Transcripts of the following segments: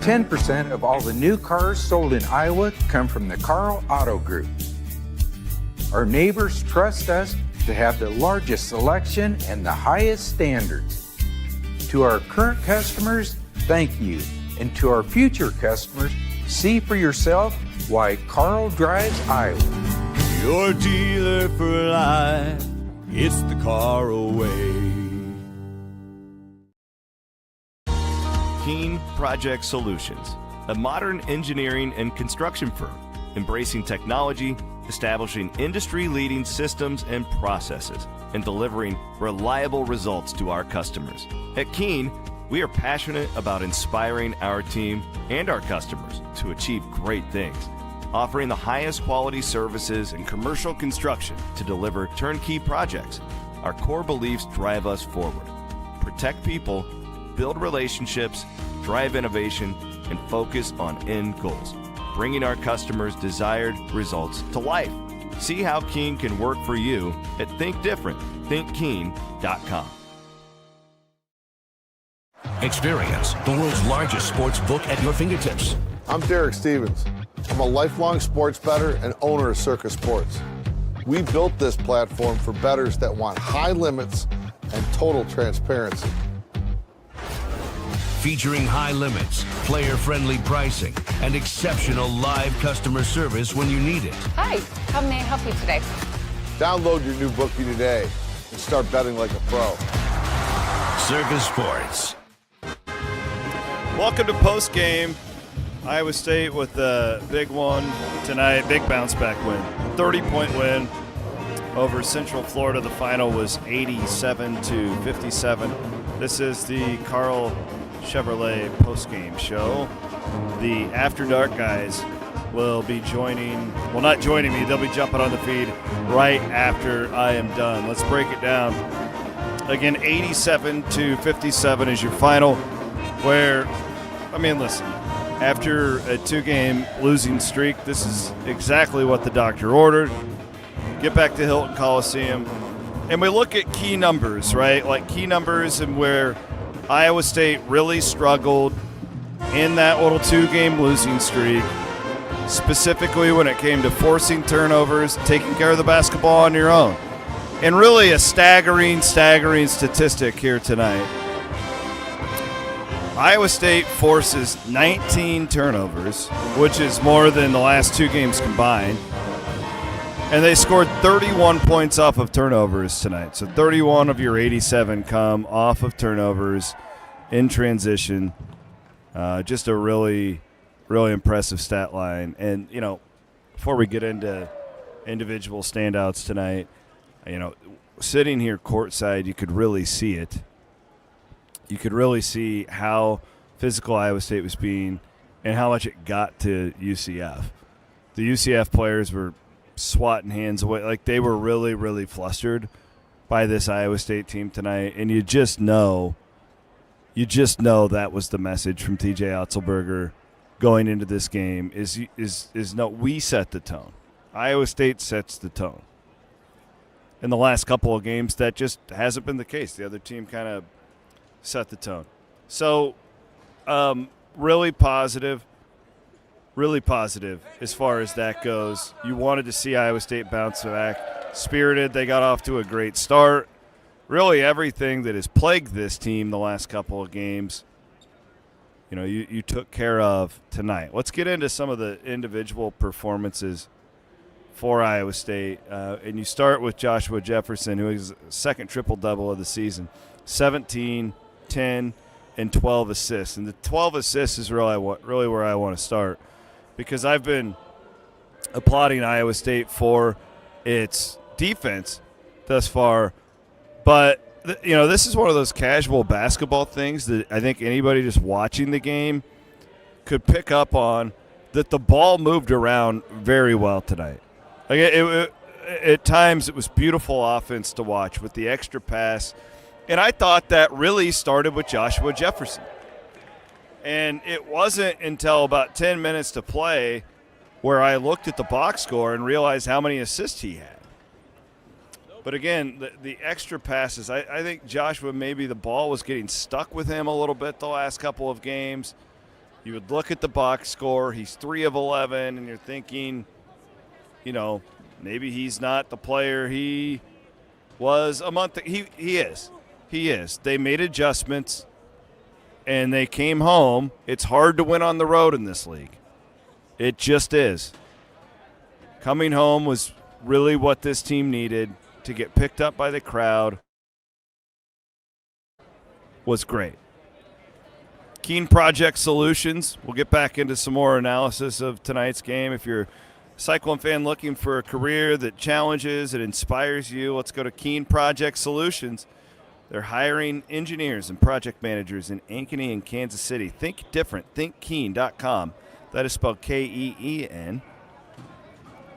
10% of all the new cars sold in Iowa come from the Karl Auto Group. Our neighbors trust us to have the largest selection and the highest standards. To our current customers, thank you. And to our future customers, see for yourself why Karl drives Iowa. Your dealer for life, it's the Karl way. Keen Project Solutions, a modern engineering and construction firm, embracing technology, establishing industry-leading systems and processes, and delivering reliable results to our customers. At Keen, we are passionate about inspiring our team and our customers to achieve great things, offering the highest quality services in commercial construction to deliver turnkey projects. Our core beliefs drive us forward. Protect people, build relationships, drive innovation, and focus on end goals, bringing our customers' desired results to life. See how Keen can work for you at ThinkDifferent.ThinkKeen.com. Experience the world's largest sports book at your fingertips. I'm Derek Stevens. I'm a lifelong sports bettor and owner of Circa Sports. We built this platform for bettors that want high limits and total transparency. Featuring high limits, player-friendly pricing, and exceptional live customer service when you need it. Hi, how may I help you today? Download your new bookie today and start betting like a pro. Circa Sports. Welcome to POSTGAME. Iowa State with a big one tonight, big bounce-back win. 30-point win over Central Florida. The final was 87-57. This is the Karl Chevrolet postgame show. The After Dark guys will be not joining me, they'll be jumping on the feed right after I am done. Let's break it down. Again, 87-57 is your final, where, listen, after a two-game losing streak, this is exactly what the doctor ordered. Get back to Hilton Coliseum. And we look at key numbers, right? Like key numbers and where Iowa State really struggled in that little two-game losing streak, specifically when it came to forcing turnovers, taking care of the basketball on your own. And really a staggering statistic here tonight. Iowa State forces 19 turnovers, which is more than the last two games combined. And they scored 31 points off of turnovers tonight. So 31 of your 87 come off of turnovers in transition. Just a really, really impressive stat line. And, before we get into individual standouts tonight, sitting here courtside, you could really see it. You could really see how physical Iowa State was being and how much it got to UCF. The UCF players were swatting hands away. Like, they were really, really flustered by this Iowa State team tonight. And you just know that was the message from TJ Otzelberger going into this game is we set the tone. Iowa State sets the tone. In the last couple of games, that just hasn't been the case. The other team kind of set the tone. So, really positive as far as that goes. You wanted to see Iowa State bounce back. Spirited, they got off to a great start. Really everything that has plagued this team the last couple of games, you took care of tonight. Let's get into some of the individual performances for Iowa State. And you start with Joshua Jefferson, who is second triple-double of the season. 17, 10, and 12 assists. And the 12 assists is really where I want to start, because I've been applauding Iowa State for its defense thus far. But, this is one of those casual basketball things that I think anybody just watching the game could pick up on, that the ball moved around very well tonight. Like at times it was beautiful offense to watch with the extra pass. And I thought that really started with Joshua Jefferson. And it wasn't until about 10 minutes to play where I looked at the box score and realized how many assists he had. But again, the extra passes, I think Joshua, maybe the ball was getting stuck with him a little bit the last couple of games. You would look at the box score. He's 3 of 11, and you're thinking, maybe he's not the player he was a month. He is. He is. They made adjustments, and they came home. It's hard to win on the road in this league. It just is. Coming home was really what this team needed to get picked up by the crowd. Was great. Keen Project Solutions. We'll get back into some more analysis of tonight's game. If you're a Cyclone fan looking for a career that challenges and inspires you, let's go to Keen Project Solutions. They're hiring engineers and project managers in Ankeny and Kansas City. Think different. ThinkKeen.com. That is spelled Keen.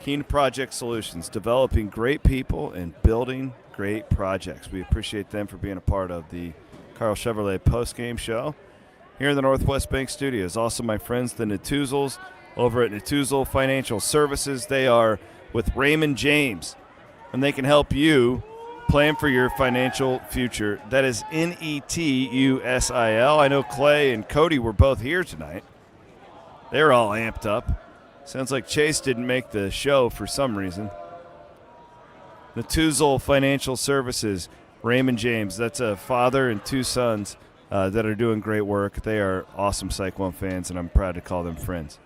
Keen Project Solutions, developing great people and building great projects. We appreciate them for being a part of the Karl Chevrolet postgame show here in the Northwest Bank Studios. Also, my friends, the Natuzels over at Natuzel Financial Services. They are with Raymond James, and they can help you plan for your financial future. That is Netusil. I know Clay and Cody were both here tonight. They're all amped up. Sounds like Chase didn't make the show for some reason. Natuzel Financial Services, Raymond James. That's a father and 2 sons that are doing great work. They are awesome Cyclone fans, and I'm proud to call them friends.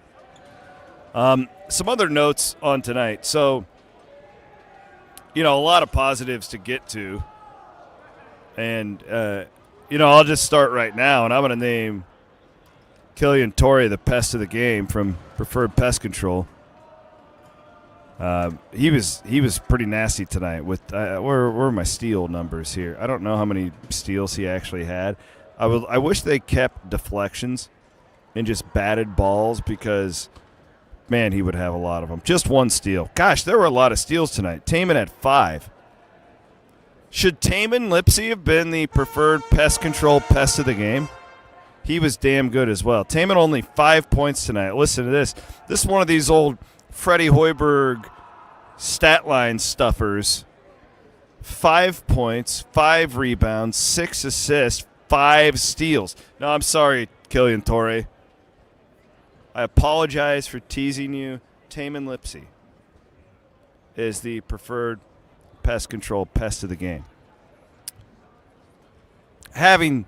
Some other notes on tonight. So, a lot of positives to get to. And, I'll just start right now, and I'm going to name Killian Torrey the pest of the game from Preferred Pest Control. He was pretty nasty tonight. With where are my steal numbers here? I don't know how many steals he actually had. I wish they kept deflections and just batted balls because, man, he would have a lot of them. Just 1 steal. Gosh, there were a lot of steals tonight. Taman had 5. Should Taman Lipsy have been the Preferred Pest Control pest of the game? He was damn good as well. Taman only 5 points tonight. Listen to this. This is one of these old Freddie Hoiberg stat line stuffers. 5 points, 5 rebounds, 6 assists, 5 steals. No, I'm sorry, Killian Torrey. I apologize for teasing you. Taman Lipsy is the Preferred Pest Control pest of the game. Having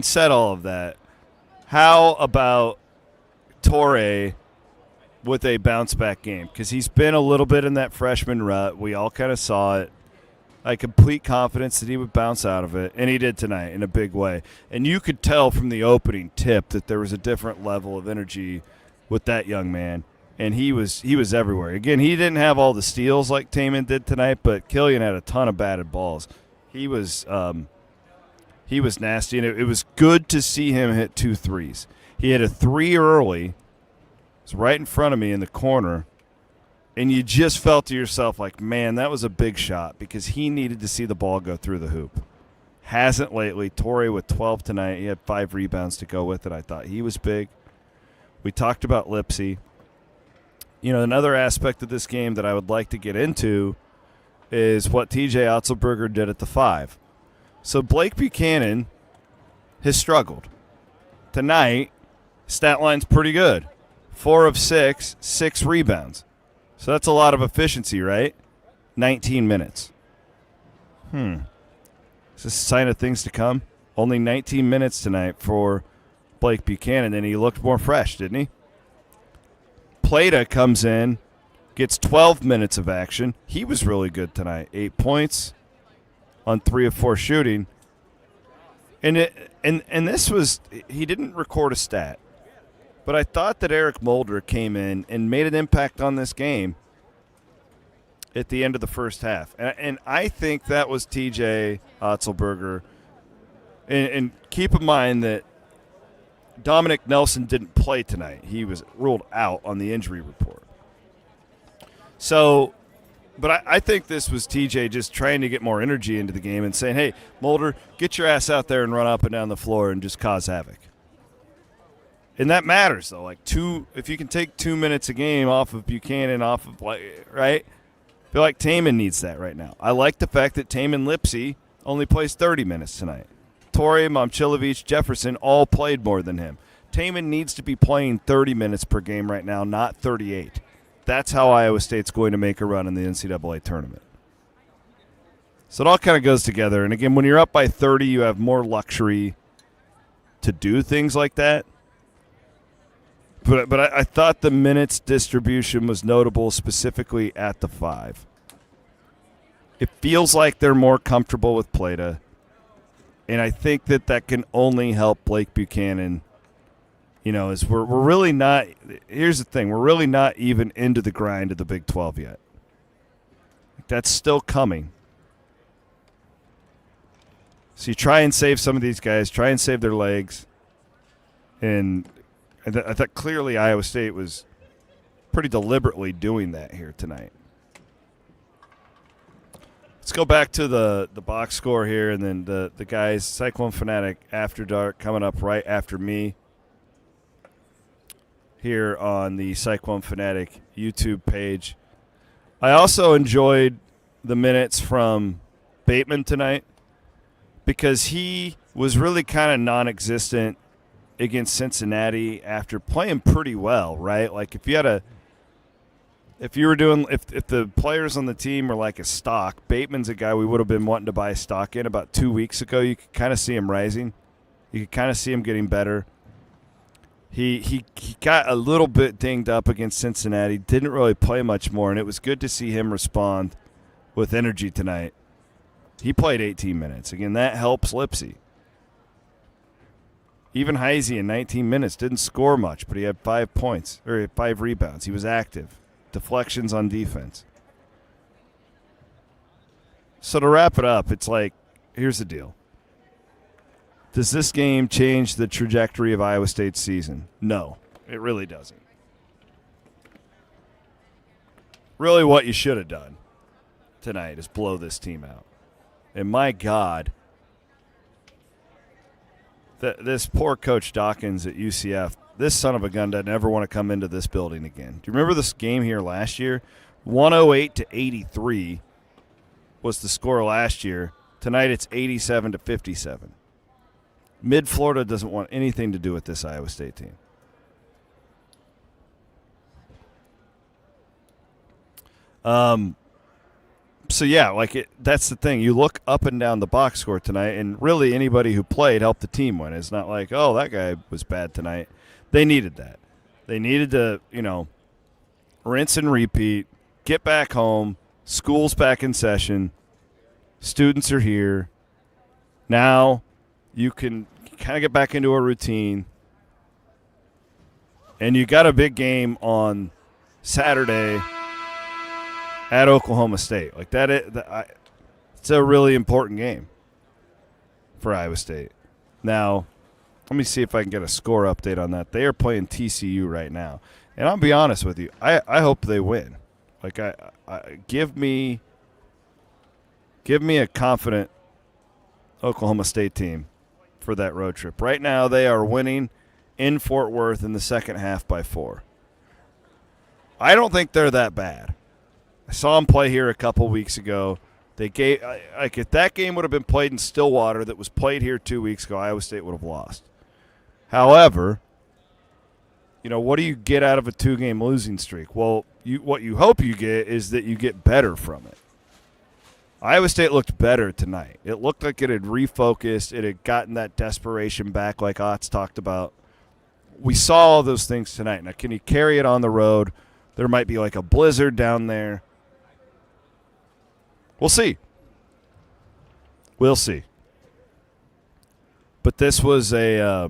said all of that, how about Torrey with a bounce-back game? Because he's been a little bit in that freshman rut. We all kind of saw it. I had complete confidence that he would bounce out of it, and he did tonight in a big way. And you could tell from the opening tip that there was a different level of energy with that young man, and he was everywhere. Again, he didn't have all the steals like Taman did tonight, but Killian had a ton of batted balls. He was nasty, and it was good to see him hit 2 threes. He had a 3 early. It was right in front of me in the corner, and you just felt to yourself like, man, that was a big shot because he needed to see the ball go through the hoop. Hasn't lately. Torrey with 12 tonight. He had 5 rebounds to go with it. I thought he was big. We talked about Lipsy. Another aspect of this game that I would like to get into is what TJ Otzelberger did at the 5. So Blake Buchanan has struggled. Tonight, stat line's pretty good. 4 of 6, 6 rebounds. So that's a lot of efficiency, right? 19 minutes. Is this a sign of things to come? Only 19 minutes tonight for Blake Buchanan, and he looked more fresh, didn't he? Plata comes in, gets 12 minutes of action. He was really good tonight. 8 points on 3 of 4 shooting. And this was, he didn't record a stat, but I thought that Eric Mulder came in and made an impact on this game at the end of the first half. And I think that was TJ Otzelberger. And keep in mind that Dominic Nelson didn't play tonight. He was ruled out on the injury report. So, but I think this was TJ just trying to get more energy into the game and saying, hey, Mulder, get your ass out there and run up and down the floor and just cause havoc. And that matters, though. If you can take 2 minutes a game off of Buchanan, right? I feel like Taman needs that right now. I like the fact that Taman Lipsy only plays 30 minutes tonight. Torrey, Momchilovich, Jefferson all played more than him. Taman needs to be playing 30 minutes per game right now, not 38. That's how Iowa State's going to make a run in the NCAA tournament. So it all kind of goes together. And, again, when you're up by 30, you have more luxury to do things like that. But I thought the minutes distribution was notable specifically at the 5. It feels like they're more comfortable with Plata, and I think that can only help Blake Buchanan. As we're really not – here's the thing. We're really not even into the grind of the Big 12 yet. That's still coming. So you try and save some of these guys, try and save their legs. And I thought clearly Iowa State was pretty deliberately doing that here tonight. Let's go back to the box score here, and then the guys, Cyclone Fanatic After Dark coming up right after me here on the Cyclone Fanatic YouTube page. I also enjoyed the minutes from Bateman tonight because he was really kind of non-existent against Cincinnati after playing pretty well, right? Like if the players on the team were like a stock, Bateman's a guy we would have been wanting to buy stock in about 2 weeks ago. You could kind of see him rising. You could kind of see him getting better. He got a little bit dinged up against Cincinnati, didn't really play much more, and it was good to see him respond with energy tonight. He played 18 minutes. Again, that helps Lipsy. Even Heisey in 19 minutes didn't score much, but he had 5 points or 5 rebounds. He was active. Deflections on defense. So to wrap it up, it's like, here's the deal. Does this game change the trajectory of Iowa State's season? No, it really doesn't. Really what you should have done tonight is blow this team out. And my God, this poor Coach Dawkins at UCF, this son of a gun doesn't ever want to come into this building again. Do you remember this game here last year? 108-83 was the score last year. Tonight it's 87-57. Mid-Florida doesn't want anything to do with this Iowa State team. So, yeah, that's the thing. You look up and down the box score tonight, and really anybody who played helped the team win. It's not like, oh, that guy was bad tonight. They needed that. They needed to, rinse and repeat, get back home, school's back in session, students are here. Now you can kind of get back into a routine. And you got a big game on Saturday at Oklahoma State. It's a really important game for Iowa State. Now, let me see if I can get a score update on that. They are playing TCU right now. And I'll be honest with you, I hope they win. Give me a confident Oklahoma State team for that road trip. Right now, they are winning in Fort Worth in the second half by 4. I don't think they're that bad. I saw them play here a couple weeks ago. If that game would have been played in Stillwater that was played here 2 weeks ago, Iowa State would have lost. However, what do you get out of a 2-game losing streak? Well, what you hope you get is that you get better from it. Iowa State looked better tonight. It looked like it had refocused. It had gotten that desperation back like Otts talked about. We saw all those things tonight. Now, can you carry it on the road? There might be like a blizzard down there. We'll see. We'll see. But this was a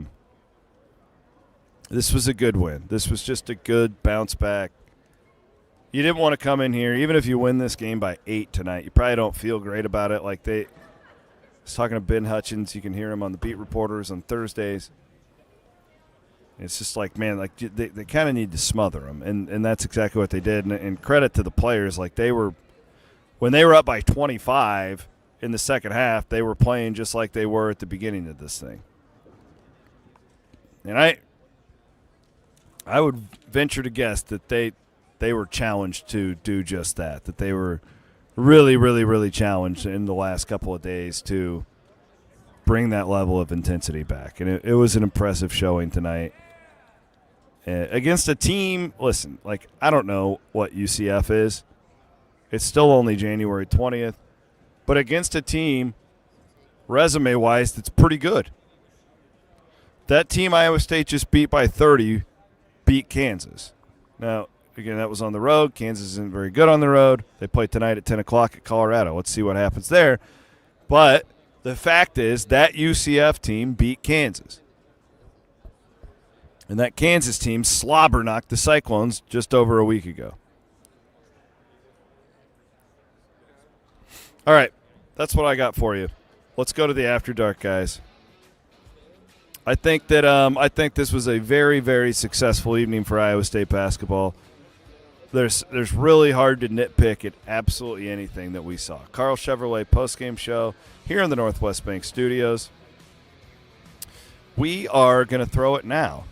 good win. This was just a good bounce back. You didn't want to come in here, even if you win this game by 8 tonight. You probably don't feel great about it. I was talking to Ben Hutchins. You can hear him on the Beat Reporters on Thursdays. It's just they kind of need to smother them, and that's exactly what they did. And credit to the players, when they were up by 25 in the second half, they were playing just like they were at the beginning of this thing. And I would venture to guess that they were challenged to do just that they were really, really, really challenged in the last couple of days to bring that level of intensity back. And it was an impressive showing tonight. against a team, listen, like, I don't know what UCF is. It's still only January 20th. But against a team, resume-wise, that's pretty good. That team Iowa State just beat by 30 beat Kansas. Now, again, that was on the road. Kansas isn't very good on the road. They play tonight at 10 o'clock at Colorado. Let's see what happens there. But the fact is that UCF team beat Kansas. And that Kansas team slobber-knocked the Cyclones just over a week ago. All right, that's what I got for you. Let's go to the After Dark, guys. I think this was a very, very successful evening for Iowa State basketball. There's really hard to nitpick at absolutely anything that we saw. Karl Chevrolet postgame show here in the Northwest Bank Studios. We are going to throw it now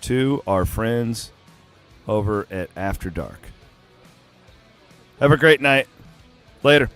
to our friends over at After Dark. Have a great night. Later.